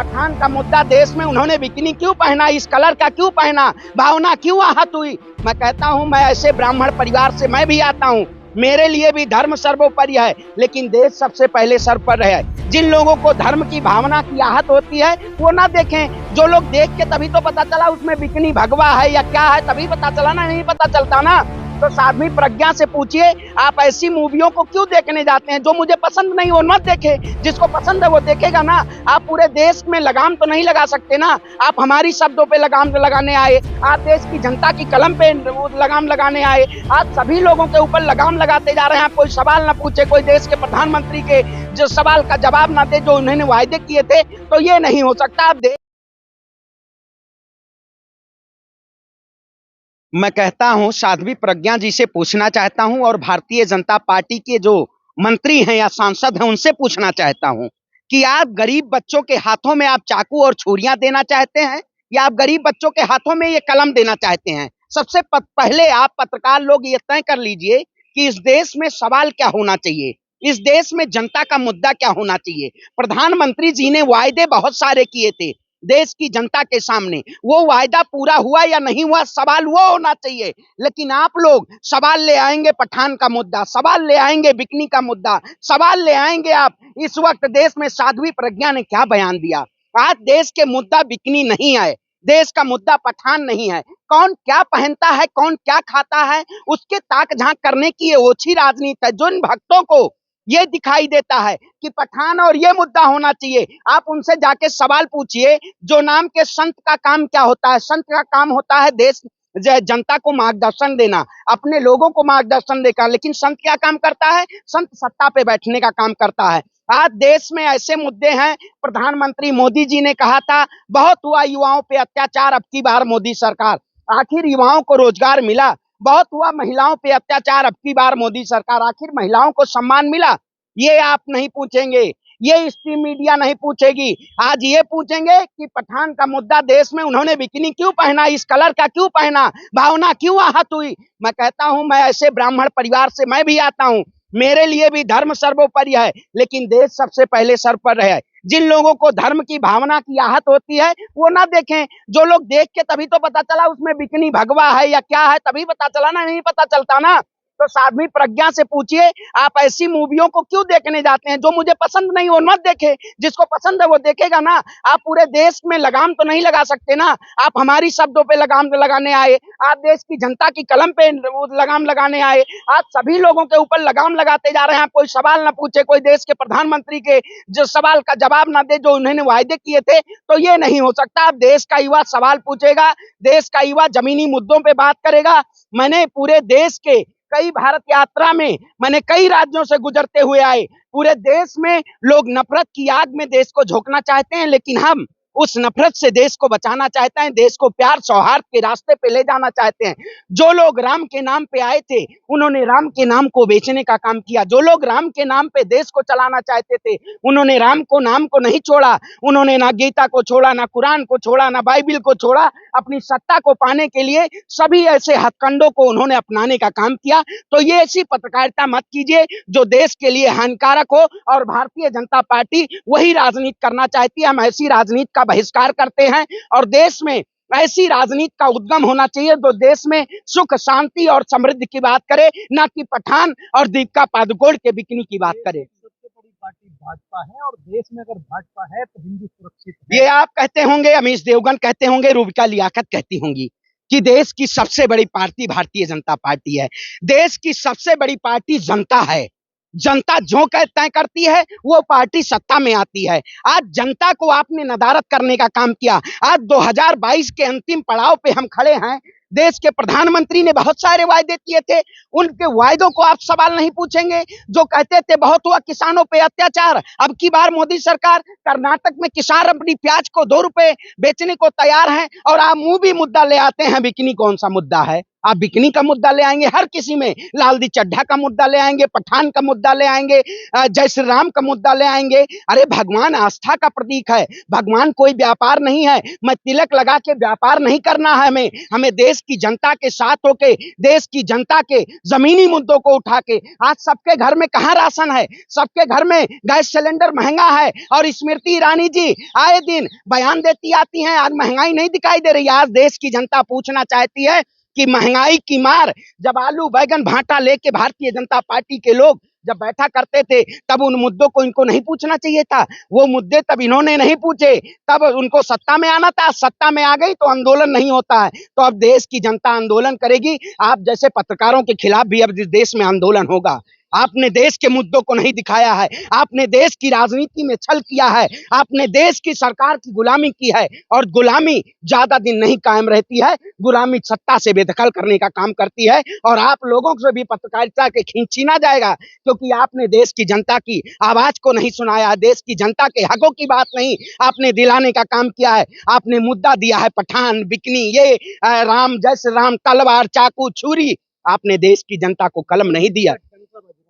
पठान का मुद्दा देश में उन्होंने बिकिनी क्यों पहना, इस कलर का क्यों पहना, भावना क्यों आहत हुई। मैं कहता हूं, मैं ऐसे ब्राह्मण परिवार से मैं भी आता हूं, मेरे लिए भी धर्म सर्वोपरि है, लेकिन देश सबसे पहले सर्वोपरि है। जिन लोगों को धर्म की भावना की आहत होती है वो ना देखें। जो लोग देख के तभी तो पता चला उसमें बिकिनी भगवा है या क्या है, तभी पता चला ना, नहीं पता चलता ना। तो साध्वी प्रज्ञा से पूछिए, आप ऐसी मूवियों को क्यों देखने जाते हैं। जो मुझे पसंद नहीं वो मत देखे, जिसको पसंद है वो देखेगा ना। आप पूरे देश में लगाम तो नहीं लगा सकते ना। आप हमारी शब्दों पे लगाम लगाने आए, आप देश की जनता की कलम पे लगाम लगाने आए, आप सभी लोगों के ऊपर लगाम लगाते जा रहे हैं। आप कोई सवाल ना पूछे, कोई देश के प्रधानमंत्री के जो सवाल का जवाब ना दे जो उन्होंने वायदे किए थे, तो ये नहीं हो सकता। आप मैं कहता हूं, साध्वी प्रज्ञा जी से पूछना चाहता हूं और भारतीय जनता पार्टी के जो मंत्री हैं या सांसद हैं उनसे पूछना चाहता हूं कि आप गरीब बच्चों के हाथों में आप चाकू और छुरियां देना चाहते हैं या आप गरीब बच्चों के हाथों में ये कलम देना चाहते हैं। सबसे पहले आप पत्रकार लोग ये तय कर लीजिए कि इस देश में सवाल क्या होना चाहिए, इस देश में जनता का मुद्दा क्या होना चाहिए। प्रधानमंत्री जी ने वायदे बहुत सारे किए थे देश की जनता के सामने, वो वायदा पूरा हुआ या नहीं हुआ, सवाल वो होना चाहिए। लेकिन आप लोग सवाल ले आएंगे पठान का मुद्दा, सवाल ले आएंगे बिकनी का मुद्दा, सवाल ले आएंगे आप इस वक्त देश में साध्वी प्रज्ञा ने क्या बयान दिया। आज देश के मुद्दा बिकनी नहीं है, देश का मुद्दा पठान नहीं है। कौन क्या पहनता है, कौन क्या खाता है, उसके ताक झांक करने की ये ओछी राजनीति है। जो इन भक्तों को ये दिखाई देता है कि पठान और ये मुद्दा होना चाहिए, आप उनसे जाके सवाल पूछिए। जो नाम के संत का काम क्या होता है। संत का काम होता है देश जनता को मार्गदर्शन देना, अपने लोगों को मार्गदर्शन देना। लेकिन संत क्या काम करता है, संत सत्ता पे बैठने का काम करता है। आज देश में ऐसे मुद्दे हैं, प्रधानमंत्री मोदी जी ने कहा था बहुत हुआ युवाओं पे अत्याचार, अब की बार मोदी सरकार। आखिर युवाओं को रोजगार मिला। बहुत हुआ महिलाओं पे अत्याचार, अब की बार मोदी सरकार। आखिर महिलाओं को सम्मान मिला, ये आप नहीं पूछेंगे, ये स्ट्रीम मीडिया नहीं पूछेगी। आज ये पूछेंगे कि पठान का मुद्दा देश में उन्होंने बिकिनी क्यों पहना, इस कलर का क्यों पहना, भावना क्यों आहत हुई। मैं कहता हूं, मैं ऐसे ब्राह्मण परिवार से मैं भी आता हूं, मेरे लिए भी धर्म सर्वोपरि है, लेकिन देश सबसे पहले सर्वोपरि है। जिन लोगों को धर्म की भावना की आहत होती है वो ना देखें। जो लोग देख के तभी तो पता चला उसमें बिकिनी भगवा है या क्या है, तभी पता चला ना, नहीं पता चलता ना। तो साध्वी प्रज्ञा से पूछिए, आप ऐसी मूवियों को क्यों देखने जाते हैं। जो मुझे पसंद नहीं वो मत देखे, जिसको पसंद है वो देखेगा ना। आप पूरे देश में लगाम तो नहीं लगा सकते ना। आप हमारी शब्दों पे लगाम लगाने आए, आप देश की जनता की कलम पे लगाम लगाने आए, आप सभी लोगों के ऊपर लगाम लगाते जा रहे हैं। आप कोई सवाल ना पूछे, कोई देश के प्रधानमंत्री के जो सवाल का जवाब ना दे जो उन्होंने वायदे किए थे, तो ये नहीं हो सकता। अब देश का युवा सवाल पूछेगा, देश का युवा जमीनी मुद्दों पे बात करेगा। मैंने पूरे देश के कई भारत यात्रा में मैंने कई राज्यों से गुजरते हुए आए। पूरे देश में लोग नफरत की आग में देश को झोंकना चाहते हैं, लेकिन हम उस नफरत से देश को बचाना चाहते हैं, देश को प्यार सौहार्द के रास्ते पे ले जाना चाहते हैं। जो लोग राम के नाम पे आए थे उन्होंने राम के नाम को बेचने का काम किया। जो लोग राम के नाम पे देश को चलाना चाहते थे उन्होंने राम को नाम को नहीं छोड़ा। उन्होंने ना गीता को छोड़ा, ना कुरान को छोड़ा, ना बाइबिल को छोड़ा। अपनी सत्ता को पाने के लिए सभी ऐसे हथकंडों को उन्होंने अपनाने का काम किया। तो ये ऐसी पत्रकारिता मत कीजिए जो देश के लिए हानिकारक हो, और भारतीय जनता पार्टी वही राजनीति करना चाहती है। हम ऐसी राजनीति का बहिष्कार करते हैं और देश में ऐसी राजनीति का उद्गम होना चाहिए जो देश में सुख शांति और समृद्धि की बात करे, ना कि पठान और दीपिका पादुकोण के बिकनी की बात करे। सबसे बड़ी पार्टी भाजपा है और देश में अगर भाजपा है तो हिंदू सुरक्षित है। ये आप कहते होंगे, अमीश देवगन कहते होंगे, रूबिका लियाकत कहती होंगी कि देश की सबसे बड़ी पार्टी भारतीय जनता पार्टी है। देश की सबसे बड़ी पार्टी जनता है। जनता जो तय करती है वो पार्टी सत्ता में आती है। आज जनता को आपने नदारद करने का काम किया। आज 2022 के अंतिम पड़ाव पे हम खड़े हैं। देश के प्रधानमंत्री ने बहुत सारे वायदे किए थे, उनके वायदों को आप सवाल नहीं पूछेंगे। जो कहते थे बहुत हुआ किसानों पे अत्याचार, अब की बार मोदी सरकार कर्नाटक में किसान अपनी प्याज को 2 रुपए बेचने को तैयार हैं, और आप मुंह भी मुद्दा ले आते हैं। बिकनी कौन सा मुद्दा है। आप बिकनी का मुद्दा ले आएंगे, हर किसी में लालदी चड्ढा का मुद्दा ले आएंगे, पठान का मुद्दा ले आएंगे, जय श्री राम का मुद्दा ले आएंगे। अरे भगवान आस्था का प्रतीक है, भगवान कोई व्यापार नहीं है। मैं तिलक लगा के व्यापार नहीं करना है, हमें देश की जनता के साथ होके, देश की जनता के जमीनी मुद्दों को उठा के। आज सबके घर में कहाँ राशन है, सबके घर में गैस सिलेंडर महंगा है, और स्मृति ईरानी जी आए दिन बयान देती आती हैं, आज महंगाई नहीं दिखाई दे रही। आज देश की जनता पूछना चाहती है कि महंगाई की मार, जब आलू बैगन भाटा लेके भारतीय जनता पार्टी के लोग जब बैठा करते थे, तब उन मुद्दों को इनको नहीं पूछना चाहिए था। वो मुद्दे तब इन्होंने नहीं पूछे, तब उनको सत्ता में आना था। सत्ता में आ गई तो आंदोलन नहीं होता है, तो अब देश की जनता आंदोलन करेगी। आप जैसे पत्रकारों के खिलाफ भी अब देश में आंदोलन होगा। आपने देश के मुद्दों को नहीं दिखाया है, आपने देश की राजनीति में छल किया है, आपने देश की सरकार की गुलामी की है, और गुलामी ज्यादा दिन नहीं कायम रहती है, गुलामी सत्ता से बेदखल करने का काम करती है। और आप लोगों से भी पत्रकारिता के खींचीना जाएगा, क्योंकि आपने देश की जनता की आवाज को नहीं सुनाया, देश की जनता के हकों की बात नहीं आपने दिलाने का काम किया है। आपने मुद्दा दिया है पठान, बिकनी, ये राम, जय श्री राम, तलवार, चाकू, छुरी। आपने देश की जनता को कलम नहीं दिया।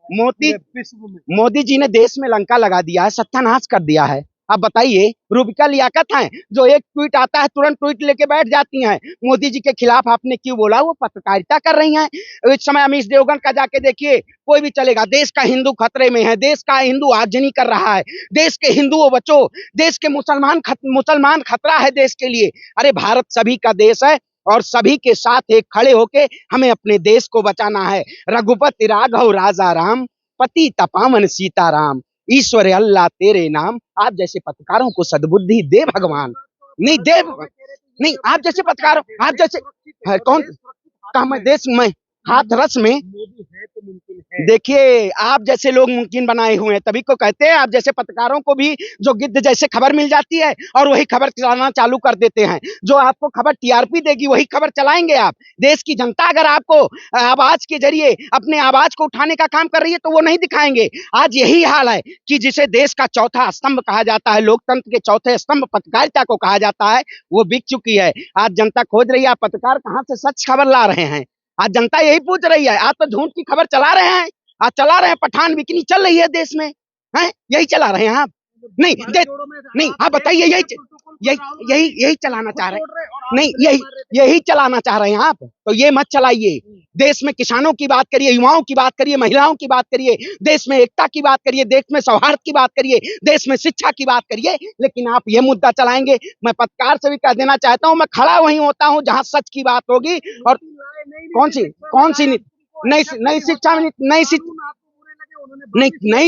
मोदी जी ने देश में लंका लगा दिया है, सत्यानाश कर दिया है। आप बताइए, रूबिका लियाकत हैं जो एक ट्वीट आता है तुरंत ट्वीट लेके बैठ जाती हैं। मोदी जी के खिलाफ आपने क्यों बोला? वो पत्रकारिता कर रही हैं। इस समय अमीश देवगन का जाके देखिए, कोई भी चलेगा, देश का हिंदू खतरे में है, देश का हिंदू आगजनी कर रहा है, देश के हिंदुओं बचो, देश के मुसलमान खतरा है देश के लिए। अरे भारत सभी का देश है, और सभी के साथ एक खड़े होके हमें अपने देश को बचाना है। रघुपति राघव राजा राम, पति तपावन सीताराम, ईश्वर अल्लाह तेरे नाम। आप जैसे पत्रकारों को सद्बुद्धि दे भगवान। नहीं दे, नहीं आप जैसे पत्रकारों, आप जैसे कौन कहा देश में हाथरस में देखिए, आप जैसे लोग मुमकिन बनाए हुए हैं, तभी को कहते हैं। आप जैसे पत्रकारों को भी जो गिद्ध जैसे खबर मिल जाती है और वही खबर चलाना चालू कर देते हैं। जो आपको खबर टीआरपी देगी वही खबर चलाएंगे आप। देश की जनता अगर आपको आवाज के जरिए अपने आवाज को उठाने का काम कर रही है तो वो नहीं दिखाएंगे। आज यही हाल है कि जिसे देश का चौथा स्तंभ कहा जाता है, लोकतंत्र के चौथे स्तंभ पत्रकारिता को कहा जाता है, वो बिक चुकी है। आज जनता खोज रही है, पत्रकार कहाँ से सच खबर ला रहे हैं। आज जनता यही पूछ रही है। आज तो झूठ की खबर चला रहे हैं, आज चला रहे हैं, पठान बिकनी चल रही है देश में, हैं? यही चला रहे हैं आप? नहीं नहीं, आप बताइए, यही चलाना चाह रहे हैं? नहीं, यही चलाना चाह रहे हैं आप? तो ये मत चलाइए। देश में किसानों की बात करिए, युवाओं की बात करिए, महिलाओं की बात करिए, देश में एकता की बात करिए, देश में सौहार्द की बात करिए, देश में शिक्षा की बात करिए। लेकिन आप ये मुद्दा चलाएंगे। मैं पत्रकार से भी कह देना चाहता हूं, मैं खड़ा वहीं होता हूं जहां सच की बात होगी। और कौन सी नई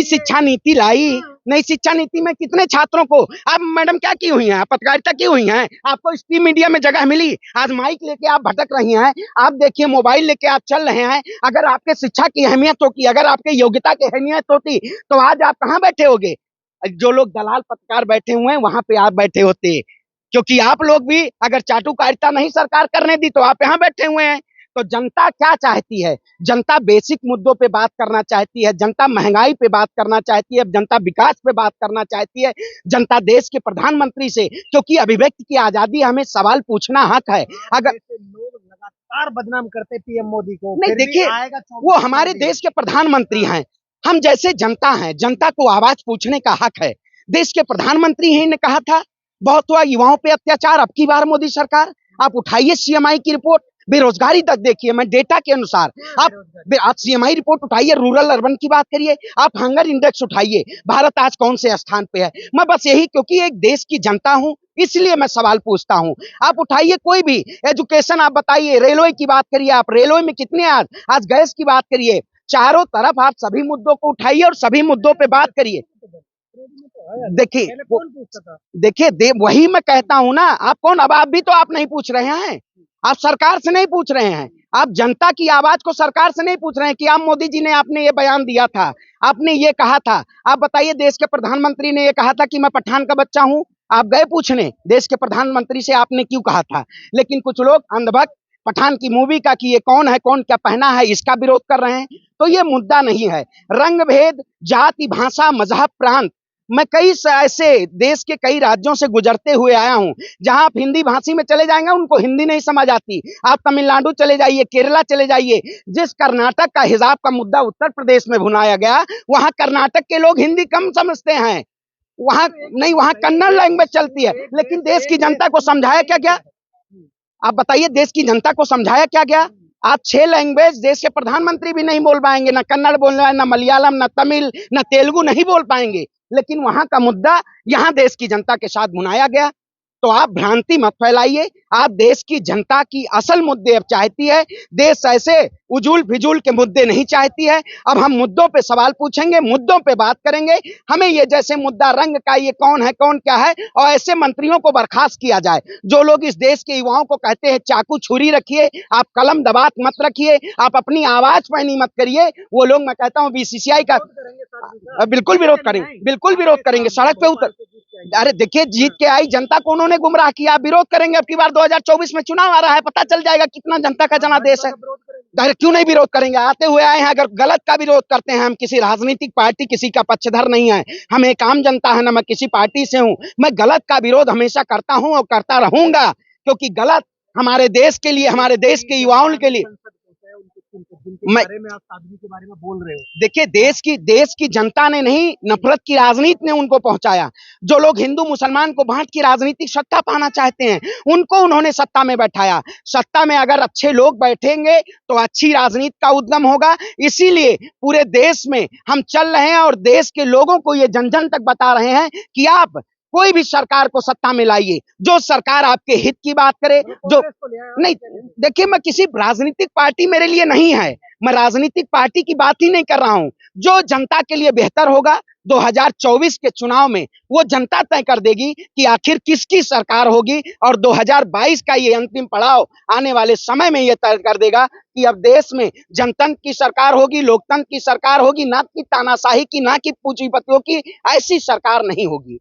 शिक्षा नीति लाई। नई शिक्षा नीति में कितने छात्रों को, आप मैडम क्या की हुई हैं, पत्रकारिता की हुई हैं? आपको स्ट्रीम मीडिया में जगह मिली, आज माइक लेके आप भटक रही हैं। आप देखिए, मोबाइल लेके आप चल रहे हैं। अगर आपके शिक्षा की अहमियत होती, अगर आपके योग्यता की अहमियत होती, तो आज आप कहाँ बैठे होगे? जो लोग दलाल पत्रकार बैठे हुए हैं वहां पे आप बैठे होते, क्योंकि आप लोग भी अगर चाटुकारिता नहीं सरकार करने दी तो आप यहाँ बैठे हुए हैं। तो जनता क्या चाहती है? जनता बेसिक मुद्दों पे बात करना चाहती है, जनता महंगाई पे बात करना चाहती है, जनता विकास पे बात करना चाहती है, जनता देश के प्रधानमंत्री से, क्योंकि अभिव्यक्ति की आजादी, हमें सवाल पूछना हक है। अगर लोग लगातार बदनाम करते पीएम मोदी को, नहीं देखिए, वो हमारे देश के प्रधानमंत्री हैं, हम जैसे जनता हैं, जनता को आवाज पूछने का हक है। देश के प्रधानमंत्री ही ने कहा था बहुत हुआ युवाओं पे अत्याचार, अब की बार मोदी सरकार। आप उठाइए सीएमआई की रिपोर्ट, बेरोजगारी तक देखिए, मैं डेटा के अनुसार आप सीएमआई रिपोर्ट उठाइए, रूरल अर्बन की बात करिए, आप हंगर इंडेक्स उठाइए, भारत आज कौन से स्थान पे है। मैं बस यही, क्योंकि एक देश की जनता हूं इसलिए मैं सवाल पूछता हूं। आप उठाइए कोई भी एजुकेशन, आप बताइए, रेलवे की बात करिए, आप रेलवे में कितने आज गैस की बात करिए, चारों तरफ आप सभी मुद्दों को उठाइए और सभी मुद्दों पे बात करिए। देखिए वही मैं कहता हूं ना। आप कौन? अब आप भी तो आप नहीं पूछ रहे हैं, आप सरकार से नहीं पूछ रहे हैं, आप जनता की आवाज को सरकार से नहीं पूछ रहे हैं कि आप मोदी जी ने, आपने ये बयान दिया था, आपने ये कहा था। आप बताइए, देश के प्रधानमंत्री ने ये कहा था कि मैं पठान का बच्चा हूं, आप गए पूछने देश के प्रधानमंत्री से आपने क्यों कहा था? लेकिन कुछ लोग अंधभक्त पठान की मूवी का कि ये कौन है, कौन क्या पहना है, इसका विरोध कर रहे हैं। तो ये मुद्दा नहीं है। रंग भेद, जाति, भाषा, मजहब, प्रांत, मैं ऐसे देश के कई राज्यों से गुजरते हुए आया हूं, जहां आप हिंदी भाषी में चले जाएंगे उनको हिंदी नहीं समझ आती। आप तमिलनाडु चले जाइए, केरला चले जाइए, जिस कर्नाटक का हिजाब का मुद्दा उत्तर प्रदेश में भुनाया गया, वहां कर्नाटक के लोग हिंदी कम समझते हैं, वहां नहीं, वहां कन्नड़ लैंग्वेज चलती है। लेकिन देश की जनता को समझाया क्या गया? आप बताइए, देश की जनता को समझाया क्या गया? आप 6 लैंग्वेज देश के प्रधानमंत्री भी नहीं बोल पाएंगे, ना कन्नड़ बोल रहा है, ना मलयालम, ना तमिल, ना तेलुगु नहीं बोल पाएंगे, लेकिन वहां का मुद्दा यहां देश की जनता के साथ भुनाया गया। तो आप भ्रांति मत फैलाइए। आप देश की जनता की असल मुद्दे अब चाहती है, देश ऐसे उजूल फिजूल के मुद्दे नहीं चाहती है। अब हम मुद्दों पे सवाल पूछेंगे, मुद्दों पे बात करेंगे। हमें ये जैसे मुद्दा रंग का, ये कौन है कौन क्या है, और ऐसे मंत्रियों को बर्खास्त किया जाए जो लोग इस देश के युवाओं को कहते हैं चाकू छुरी रखिए, आप कलम दबात मत रखिए, आप अपनी आवाज पैनी मत करिए। वो लोग, मैं कहता हूँ बीसीसीआई का बिल्कुल विरोध करेंगे, बिल्कुल विरोध करेंगे, सड़क पे उतर। अरे देखिए, जीत के आई जनता को उन्होंने गुमराह किया, विरोध करेंगे। अब की बार 2024 में चुनाव आ रहा है, पता चल जाएगा कितना जनता का जनादेश है। अरे क्यों नहीं विरोध करेंगे? आते हुए आए हैं, अगर गलत का विरोध करते हैं, हम किसी राजनीतिक पार्टी, किसी का पक्षधर नहीं है, हम एक आम जनता है ना, मैं किसी पार्टी से हूं। मैं गलत का विरोध हमेशा करता हूं और करता रहूंगा, क्योंकि गलत हमारे देश के लिए, हमारे देश के युवाओं के लिए। मैं के बारे में बोल रहे हो, देखिए, देश की जनता ने नहीं, नफरत की राजनीति ने उनको पहुंचाया। जो लोग हिंदू मुसलमान को बांट की राजनीतिक सत्ता पाना चाहते हैं, उनको उन्होंने सत्ता में बैठाया। सत्ता में अगर अच्छे लोग बैठेंगे तो अच्छी राजनीति का उद्गम होगा। इसीलिए पूरे देश में हम चल रहे हैं और देश के लोगों को ये जन जन तक बता रहे हैं कि आप कोई भी सरकार को सत्ता में लाइए, जो सरकार आपके हित की बात करे। जो नहीं, देखिए, मैं किसी राजनीतिक पार्टी मेरे लिए नहीं है, मैं राजनीतिक पार्टी की बात ही नहीं कर रहा हूं। जो जनता के लिए बेहतर होगा 2024 के चुनाव में, वो जनता तय कर देगी कि आखिर किसकी सरकार होगी। और 2022 का ये अंतिम पड़ाव आने वाले समय में ये तय कर देगा कि अब देश में जनतंत्र की सरकार होगी, लोकतंत्र की सरकार होगी, ना कि तानाशाही की, ना कि पूंजीपतियों की। ऐसी सरकार नहीं होगी।